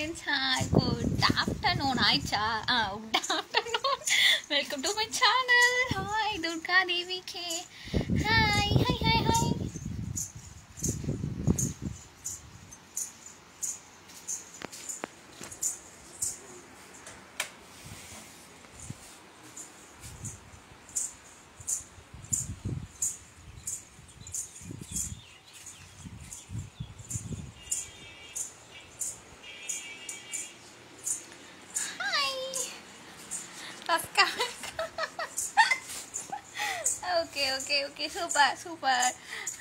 friends. Hi, good afternoon. Good afternoon. Welcome to my channel. Hi, Durga Devi K. Hi. Okay, super.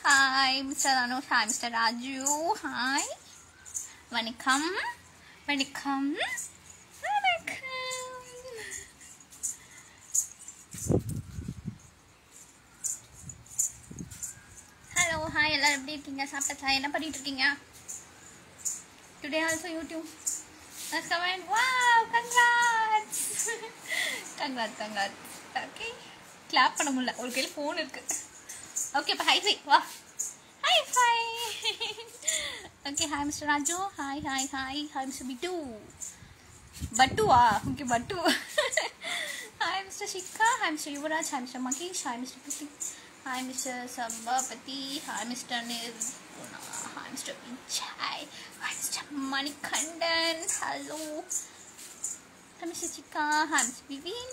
Hi, Mr. Anush. Hi, Mr. Raju. Hi. Vanakkam. Hello, hi. எல்லாரும் எப்படி இருக்கீங்க? சாப்பிட்டாச்சா? என்ன பண்ணிட்டு இருக்கீங்க? Today also YouTube. Let's comment. Wow, congrats. Congrats. Okay. Clap பண்ண முடியல. ஒரு கையில ஃபோன் இருக்கு. Okay, அப்ப ஹை வா. Hi. Okay, hi Mr. Raju. Hi, Mr. Bitu. Batuwa. Okay, Batu. Hi Mr. Shikha. Hi Mr. Yuvraj. Hi Mr. Makish. Hi Mr. Puti. Hi Mr. Sabapati. Hi Mr. Nirguna. Hi Mr. Vijay. Hi Mr. Manikandan. Hello. Hi Mr. Chika. Hi Mr. Vivin.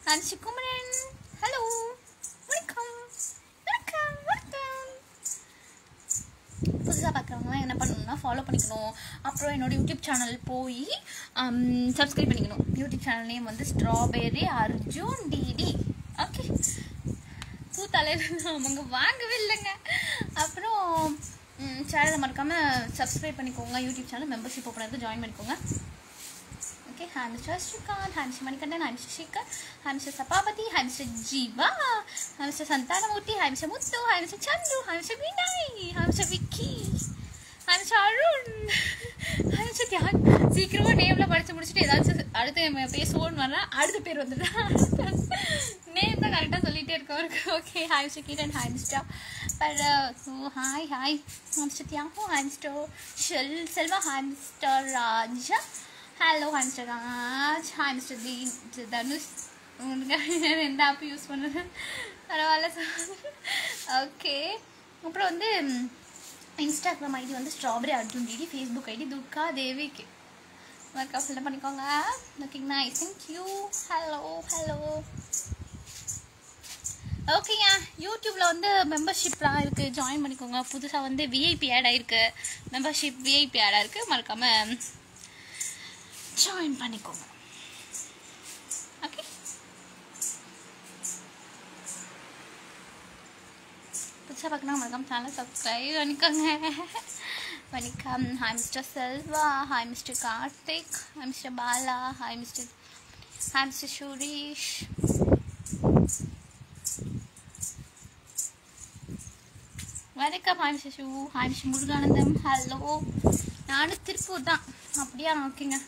Hi Mr. Kumaran. Hello. Welcome. புதுசாக பார்க்குறவங்கலாம் என்ன பண்ணணும்னா follow பண்ணிக்கணும். அப்புறம் என்னோட YouTube channel போய் subscribe பண்ணிக்கணும். YouTube channel name வந்து strawberry Arjun DD. Okay, தலையில் அவங்க வாங்கவே இல்லைங்க. அப்புறம் சேனலை மறக்காமல் சப்ஸ்கிரைப் பண்ணிக்கோங்க. யூடியூப் சேனல் மெம்பர்ஷிப் ஓப்பன் ஆகுது, ஜாயின் பண்ணிக்கோங்க. Okay, hi Mr. Shrikant, hi Mr. Manikandan, hi Mr. Shekhar, hi Mr. Sapapati, hi Mr. Jeeva, hi Mr. Santanamurthy, hi Mr. Muthu, hi Mr. Chandru, hi Mr. Vinay, hi Mr. Vicky, hi Mr. Arun, hi Mr. Dhyan. சீக்கிரமா நேம்ல படிச்சு முடிச்சுட்டு ஏதாச்சும் அடுத்து பேசுவோன்னு வரா, அடுத்த பேர் வந்துடுறா. நேம் தான் கரெக்டாக சொல்லிட்டே இருக்கவருக்கு. Okay, hi Mr. Kiran, hi Mr. Hi, hi Mr. Tiago, hi Mr. Selva, hi Mr. Raja. Hello, hi Mr. Raj. Hi Mr. Dhanush. எந்த ஆப் யூஸ் பண்ணுறது பரவாயில்ல சார். ஓகே, அப்புறம் வந்து இன்ஸ்டாகிராம் ஐடி வந்து strawberry Arjun DD, Facebook ID Durga தேவிக்கு. ஒர்க்கா fill பண்ணிக்கோங்க. ஓகேங்கண்ணா, தேங்க்யூ. ஹலோ. ஓகேங்க, யூடியூப்பில் வந்து மெம்பர்ஷிப்லாம் இருக்குது, ஜாயின் பண்ணிக்கோங்க. புதுசாக வந்து விஐபி ஆட் ஆகிருக்கு, மெம்பர்ஷிப் விஐபி ஆட் ஆகிருக்கு, மறக்காமல் ஜாயின் பண்ணிக்கோங்க. ஓகே, புதுசாக பார்க்கணும் மறக்காம சேனல் சப்ஸ்கிரைப் பண்ணிக்கோங்க. வணக்கம். Hi mister Selva, hi mister Karthik, hi mister Bala, hi mister Suresh. வணக்கம். Hi mister Shu, hi mister Muruganandam. Hello, நானும் திருப்பூர் தான். அப்படியா? ஓகேங்க.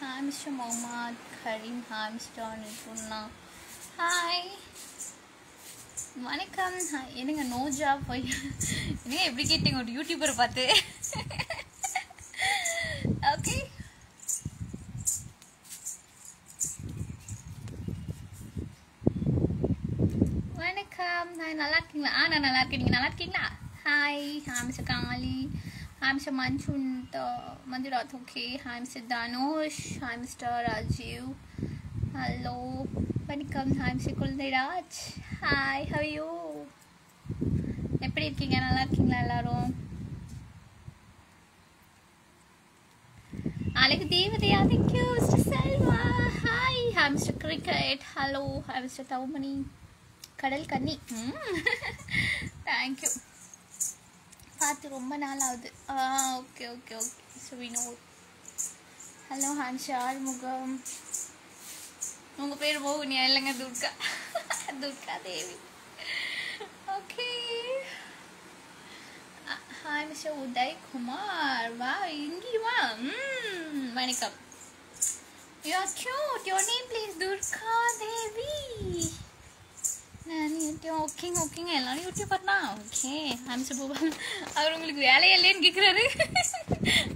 Hi Mr. Mohammad Karim. Hi Mr. Nirguna. Hi. வணக்கம். என்னங்க நோ ஜாப் போய் என்னங்க எப்படி கேட்டீங்க ஒரு யூடியூபரை பார்த்து? ஓகே, வணக்கம். நல்லா இருக்கீங்களா? நான் நல்லா இருக்கேன். நீங்கள் நல்லா இருக்கீங்களா? Hi mister Kali. Hi Mr. Manjunath. Okay. Hi Mr. Dhanush. Hi Mr. Rajiv. Hello. Welcome. Hi Mr. Kulniraj. Hi. How are you? எப்படி இருக்கீங்க? நல்லா இருக்கீங்களா எல்லாரும்? அழகு தேவதையா. Thank you Mr. Selva. Hi. Hi Mr. Cricket. Hello. Hi Mr. Taumani. கடல் கன்னி. Thank you. பார்த்து ரொம்ப நாள் ஆகுது. ஓகே. ஸோ வினோத். ஹலோ ஹான்ஷால் முகம். உங்கள் பேர் மோகினியா? இல்லைங்க, Durga Devi. Okay. Hi mister Uday Kumar. வா, இங்கேயுமா? வணக்கம். You are cute. Your name please? Durga Devi. Okay. ஓகேங்க எல்லாரும் யூடியூபர் தான். ஓகே ஹாம்ஸ்டர் பூபால் அவர் உங்களுக்கு வேலையே இல்லைன்னு கேட்குறாரு.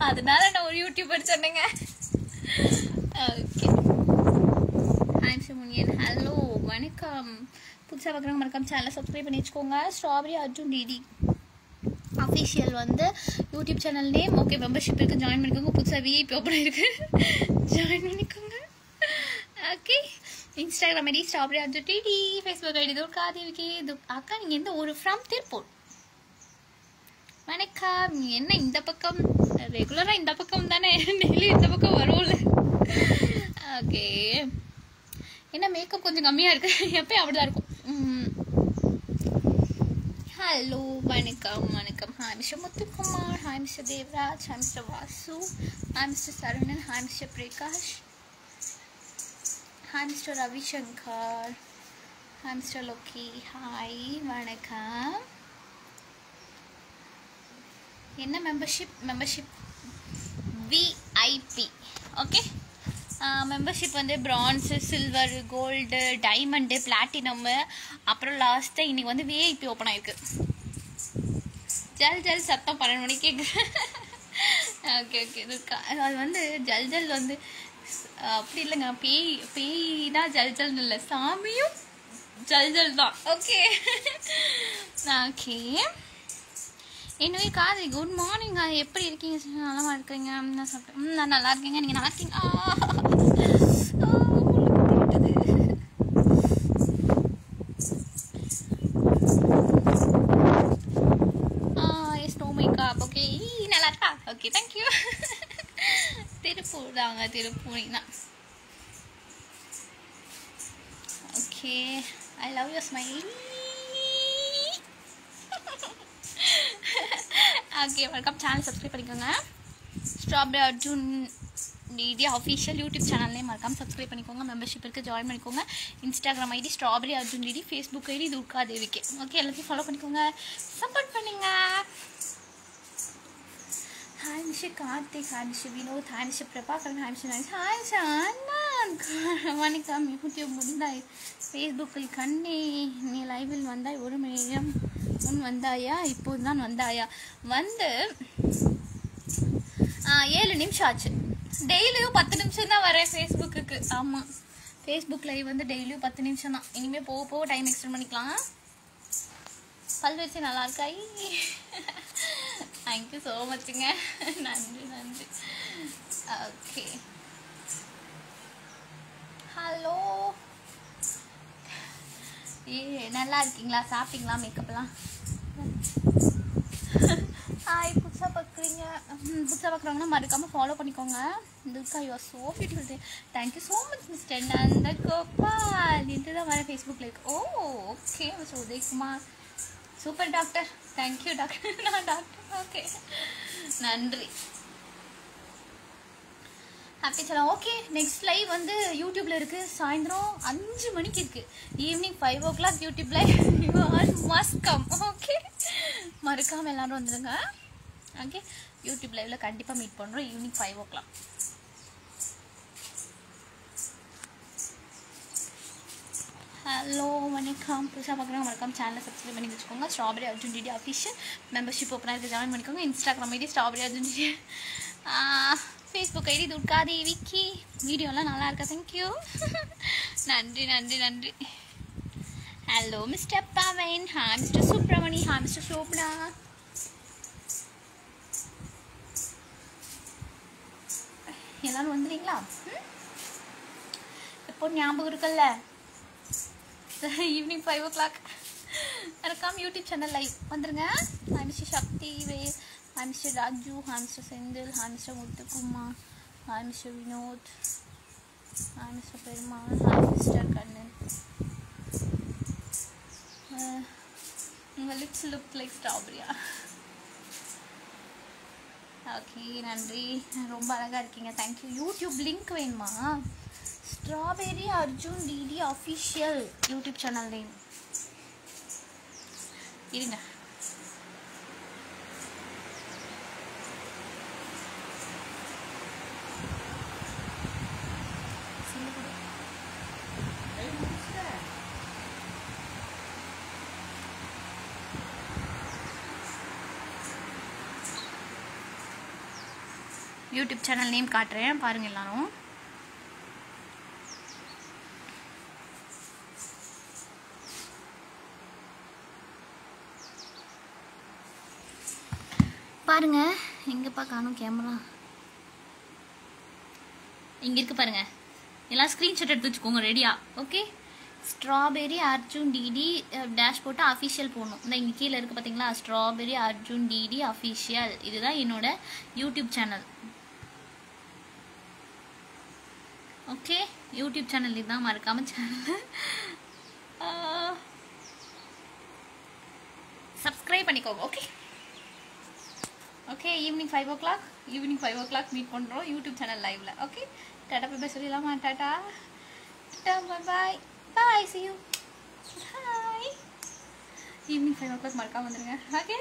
அதனால நான் ஒரு யூடியூபர் சொன்னேங்க. ஓகே ஹாம்ஸ்டர் முனியன் ஹலோ வணக்கம். புதுசாக பார்க்குறவங்க மறக்காம சேனலை சப்ஸ்கிரைப் பண்ணி வச்சுக்கோங்க. ஸ்ட்ராபெரி அர்ஜுன் டிடி அஃபிஷியல் வந்து YouTube channel name. Okay membership இருக்குது, ஜாயின் பண்ணிக்கோங்க. புதுசாக விஐபி ஓப்பன் ஆயிருக்கு, ஜாயின் பண்ணிக்கோங்க. Okay Instagram ID strawberry Arjun DD, Facebook ID Durga தேவிக்கு. அக்கா நீங்கள் எந்த ஒரு ஃப்ரம் திருப்பூர். வணக்கம். என்ன இந்த பக்கம் ரெகுலராக இந்த பக்கம் தானே, டெய்லி இந்த பக்கம் வரும்ல. ஓகே என்ன மேக்கப் கொஞ்சம் கம்மியாக இருக்குது, எப்பயும் அப்படி தான் இருக்கும். ஹலோ வணக்கம் வணக்கம். Hi mister Muthukumar, hi mister Devaraj, hi mister Vasu, hi mister Saravanan, hi mister Prakash, hi mister Ravishankar, hi mister Loki. Hi வணக்கம். என்ன மெம்பர்ஷிப் விஐபி. ஓகே மெம்பர்ஷிப் வந்து bronze, silver, gold, diamond, platinum, அப்புறம் லாஸ்ட்டாக இன்றைக்கி வந்து விஐபி ஓப்பன் ஆகிருக்கு. ஜல் சத்தம் 12 மணிக்கு கேட்குறேன். ஓகே இதுக்கா அது வந்து ஜல் வந்து அப்படி இல்லைங்க, பேய்னா ஜல்னு இல்லை, சாமியும் ஜல் தான். ஓகே என்னவே காது குட் மார்னிங். எப்படி இருக்கீங்க? நல்லா இருக்கிறீங்க? நான் சாப்பிட்டேன். நான் நல்லா இருக்கேங்க. நீங்கள் நல்லா இருக்கீங்க? Yes no makeup. ஓகே நல்லா இருக்கா? Okay thank you. திருப்பூர் தாங்க, திருப்பூர் தான். Okay I love you smile. Okay welcome. Channel subscribe பண்ணிக்கோங்க. Strawberry Arjun DD official YouTube சேனல்லே மறக்காம சப்ஸ்கிரைப் பண்ணிக்கோங்க. மெம்பர்ஷிப் இருக்குது, ஜாயின் பண்ணிக்கோங்க. Instagram ID strawberry Arjun DD, Facebook ID Durga தேவிக்கு. ஓகே எல்லாத்தையும் ஃபாலோ பண்ணிக்கோங்க, சப்போர்ட் பண்ணுங்க. Hi mister Karthik, hi mister Vinod, hi mister Prabhakaran, hi mister nice, hi Santhan. வணக்கம். யூடியூப் முடிந்தாய், ஃபேஸ்புக்கில் கண்ணே நீ லைவில் வந்தாய், 1 மணி நேரம் முன் வந்தாயா, இப்போது தான் வந்தாயா? வந்து 7 நிமிஷம் ஆச்சு. டெய்லியும் 10 நிமிஷம் தான் வரேன் ஃபேஸ்புக்கு. ஆமாம் ஃபேஸ்புக் லைவ் வந்து டெய்லியும் 10 நிமிஷம் தான். இனிமேல் போக டைம் எக்ஸ்டெண்ட் பண்ணிக்கலாம். பல்வேறு நல்லா இருக்கா? தேங்க்யூ ஸோ மச்சுங்க. நன்றி. ஓகே ஹலோ நல்லா இருக்கீங்களா? சாப்பிட்டீங்களா? மேக்கப்லாம் ஹாய். புதுசாக பார்க்குறவங்கன்னா மறக்காமல் ஃபாலோ பண்ணிக்கோங்க. Durga you are so beautiful. Thank you so much mister Nandagopal. இது தான் வர Facebook like. Oh okay mister Udayakumar, super doctor. Thank you doctor. நான் டாக்டர். ஓகே நன்றி. ஹாப்பி சொல்லலாம். ஓகே நெக்ஸ்ட் லைவ் வந்து யூடியூப்ல இருக்கு. சாயந்தரம் 5 மணிக்கு இருக்கு. Evening 5 o'clock YouTube live. You all must come. Okay மறக்காம எல்லாரும் வந்துடுங்க. ஓகே யூடியூப் லைவ்ல கண்டிப்பாக மீட் பண்ணுறோம் ஈவினிங் 5 o'clock. ஹலோ வணக்கம். புதுசாக பார்க்குறவங்க மறக்காம சேனலை சப்ஸ்கிரைப் பண்ணி வச்சுக்கோங்க. Strawberry Arjun DD official membership ஓப்பனாக இருக்குது, ஜாயின் பண்ணிக்கோங்க. Instagram ID strawberry Arjun DD, Facebook ID Durga தேவிக்கு. வீடியோலாம் நல்லா இருக்கா? தேங்க்யூ. நன்றி. Hello mister Pavan, hi mister Subramani, hi mister Swapna. எல்லாரும் வந்துடுறீங்களா? எப்போ ஞாபகம் இருக்குல்ல? ஈவினிங் 5 o'clock மறக்காம யூடியூப் சேனல் லைவ் வந்துருங்க. Hi mister Sakthi Vel, hi mister Raju, hi mister Senthil, hi mister Muthukumar, hi mister Vinod, hi mister Perumal, hi mister Kannan. உங்கள் லிப்ஸ் லுக் லைக் ஸ்ட்ராபெரியா? ஓகே நன்றி, ரொம்ப அழகாக இருக்கீங்க. தேங்க்யூ. யூடியூப் லிங்க் வேணுமா? Strawberry Arjun DD official YouTube channel name. இருங்க யூடியூப் சேனல் நேம் காட்டுறேன் பாருங்கள் எல்லாரும். பாருங்க எங்கப்பா காணும் கேமரா, இங்கே இருக்கு பாருங்க. எல்லாம் ஸ்க்ரீன்ஷாட் எடுத்து வச்சுக்கோங்க ரெடியா. Okay, strawberry Arjun DD dash போட்டு அஃபிஷியல் போடணும். இந்த இங்கே கீழே இருக்குது பார்த்தீங்களா, ஸ்ட்ராபெரி அர்ஜுன் டிடி அஃபிஷியல். இதுதான் என்னோட YouTube channel. Okay, YouTube channel இதுதான், மறக்காம சேனல் சப்ஸ்கிரைப் பண்ணிக்கோங்க. Okay okay, evening 5 o'clock meet பண்ணுறோம் யூடியூப் சேனல் லைவ்ல. ஓகே, டாடா பை பை சொல்லிடலாமா? Tata bye bye bye, see you. Hi. Evening 5 o'clock மறக்காம வந்துடுங்க. ஓகே.